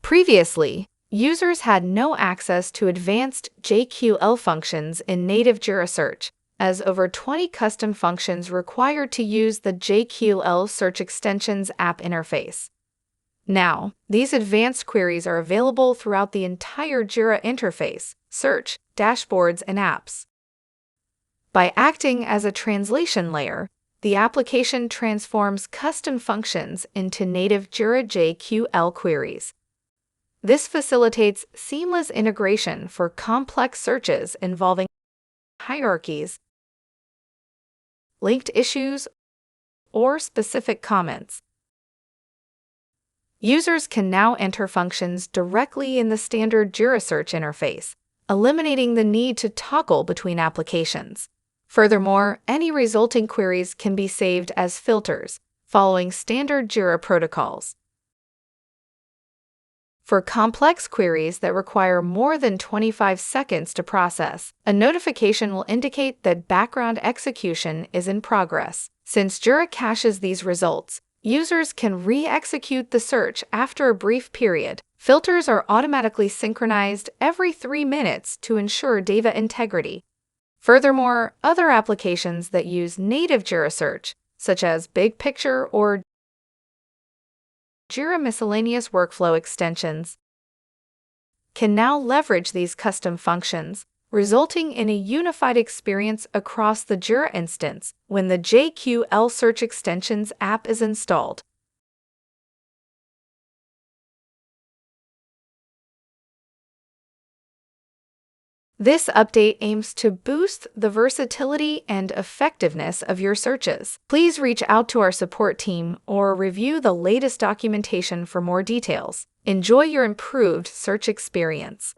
Previously, users had no access to advanced JQL functions in native Jira Search, as over 20 custom functions required to use the JQL Search Extensions app interface. Now, these advanced queries are available throughout the entire Jira interface, search, dashboards, and apps. By acting as a translation layer, the application transforms custom functions into native Jira JQL queries. This facilitates seamless integration for complex searches involving hierarchies, linked issues, or specific comments. Users can now enter functions directly in the standard Jira Search interface, eliminating the need to toggle between applications. Furthermore, any resulting queries can be saved as filters, following standard Jira protocols. For complex queries that require more than 25 seconds to process, a notification will indicate that background execution is in progress. Since Jira caches these results, users can re-execute the search after a brief period. Filters are automatically synchronized every 3 minutes to ensure data integrity. Furthermore, other applications that use native Jira Search, such as BigPicture or Jira Miscellaneous Workflow extensions, can now leverage these custom functions, resulting in a unified experience across the Jira instance when the JQL Search Extensions app is installed. This update aims to boost the versatility and effectiveness of your searches. Please reach out to our support team or review the latest documentation for more details. Enjoy your improved search experience.